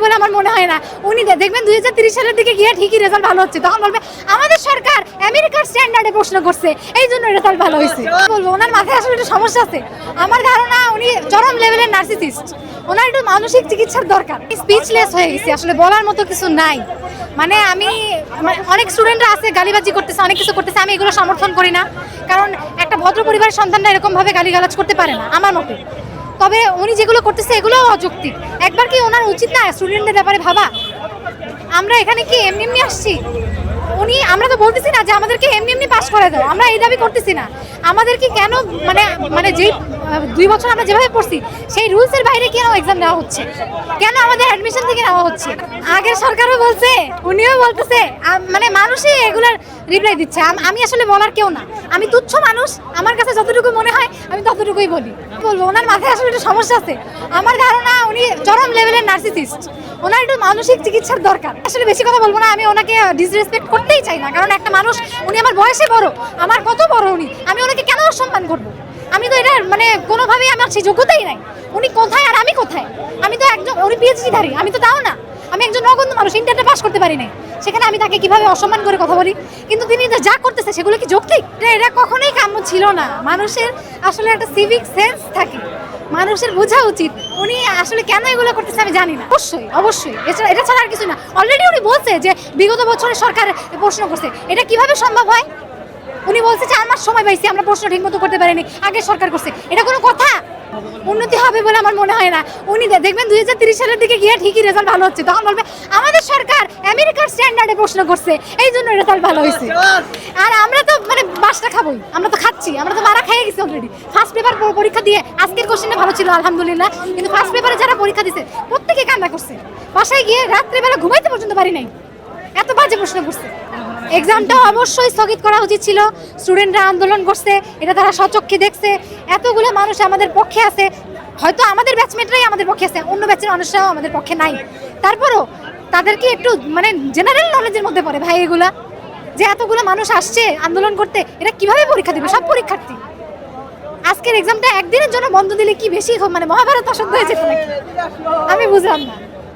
বলে আমার মনে হয় না। উনি দেখবেন 2030 সালের দিকে গিয়ে ঠিকই রেজাল্ট ভালো হচ্ছে, তখন বলবে আমাদের সরকার আমেরিকার স্ট্যান্ডার্ডে প্রশ্ন করছে এই জন্য রেজাল্ট ভালো হয়েছে। বলবো ওনার মাথায় আসলে একটু সমস্যা আছে। আমার ধারণা উনি চরম লেভেলের নার্সিসিস্ট, ওনার একটু মানসিক চিকিৎসার দরকার। স্পিচলেস হয়ে গেছি, আসলে বলার মতো কিছু নাই। মানে আমি অনেক স্টুডেন্টরা আছে গালিবাজি করতেছে, অনেক কিছু করতেছে, আমি এগুলো সমর্থন করি না। কারণ একটা ভদ্র পরিবারের সন্তানরা এরকমভাবে গালিগালাজ করতে পারে না আমার মতে। তবে উনি যেগুলো করতেছে এগুলোও অযৌক্তিক। একবার কি ওনার উচিত না স্টুডেন্টদের ব্যাপারে ভাবা? আমরা এখানে কি এমনি এমনি আসছি? আমরা তো বলতেছি না যে আমাদেরকে এমনি এমনি পাস করে দাও, আমরা এই দাবি করতেছি না। আমাদেরকে কেন মানে যেই 2 বছর আমরা যেভাবে পড়ছি সেই রুলসের বাইরে কেন এক্সাম দেওয়া হচ্ছে, কেন আমাদের অ্যাডমিশন থেকে নেওয়া হচ্ছে? আগের সরকারও বলছে, উনিও বলতেছে, মানে মানুষই এগুলার রিপ্লাই দিচ্ছে। আমি আসলে বলার কেউ না, আমি তুচ্ছ মানুষ। আমার কাছে যতটুকু মনে হয় আমি ততটুকুই বলবো। ওনার মাথায় আসলে একটু সমস্যা আছে। আমার ধারণা উনি চরম লেভেলের নার্সিসিস্ট, ওনার একটু মানসিক চিকিৎসার দরকার। আসলে বেশি কথা বলবো না, আমি ওনাকে ডিসরেসপেক্ট করতেই চাই না। কারণ একটা মানুষ, উনি আমার বয়সে বড়, আমার কত বড় উনি, আমি ওনাকে কেন অসম্মান করবো? আমি তো এটা মানে কোনোভাবেই আমার সেই যোগ্যতাই নাই। উনি কোথায় আর আমি কোথায়? আমি তো একজন, উনি পিএইচডি ধারী, আমি তো তাও না। আমি একজন নগণ্য মানুষ, ইন্টারটা পাস করতে পারি নাই। সেখানে আমি তাকে কিভাবে অসম্মান করে কথা বলি? কিন্তু তিনি যা করতেছে সেগুলো কি যৌক্তিক? এটা কখনোই কাম্য ছিল না। মানুষের আসলে একটা সিভিক সেন্স থাকে, মানুষের বোঝা উচিত উনি আসলে কেন এগুলো করতেছে আমি জানি না। অবশ্যই এটা ছাড়া আর কিছু না। অলরেডি উনি বলছে যে বিগত বছরে সরকার প্রশ্ন করছে, এটা কিভাবে সম্ভব হয়? উনি বলছে 4 মাস সময় পাইছি, আমরা প্রশ্ন ঠিক মতো করতে পারিনি, আগে সরকার করছে। এটা কোনো কথা? উন্নতি হবে বলে আমার মনে হয় না। উনি দেখবেন 2030 সালের দিকে গিয়ে ঠিকই রেজাল্ট ভালো হচ্ছে, তখন বলবে আমাদের সরকার আমেরিকার স্ট্যান্ডার্ডে প্রশ্ন করছে এই জন্য রেজাল্ট ভালো হয়েছে। আর আমরা তো মানে বাসটা খাবোই, আমরা তো খাচ্ছি, আমরা তো মারা খেয়ে গেছি অলরেডি। ফার্স্ট পেপার পরীক্ষা দিয়ে আজকের কোশ্চেনটা ভালো ছিল আলহামদুলিল্লাহ, কিন্তু ফার্স্ট পেপারে যারা পরীক্ষা দিছে প্রত্যেকে কান্না করছে, বাসায় গিয়ে রাত্রেবেলা ঘুমাইতে পর্যন্ত পারি নাই, এত বাজে প্রশ্ন করছে। এক্সামটা অবশ্যই স্থগিত করা উচিত ছিল। স্টুডেন্টরা আন্দোলন করছে, এটা তারা স্বচক্ষে দেখছে। এতগুলো মানুষ আমাদের পক্ষে আছে, হয়তো আমাদের ব্যাচমেটরাই আমাদের পক্ষে আছে, অন্য ব্যাচের মানুষরাও আমাদের পক্ষে নাই। তারপরও তাদেরকে একটু মানে জেনারেল নলেজের মধ্যে পড়ে ভাই এগুলা, যে এতগুলো মানুষ আসছে আন্দোলন করতে, এরা কিভাবে পরীক্ষা দিবে? সব পরীক্ষার্থী। আজকের এক্সামটা একদিনের জন্য বন্ধ দিলে কি বেশি মানে মহাভারত অশুদ্ধ হয়ে যেত নাকি? আমি বুঝলাম না।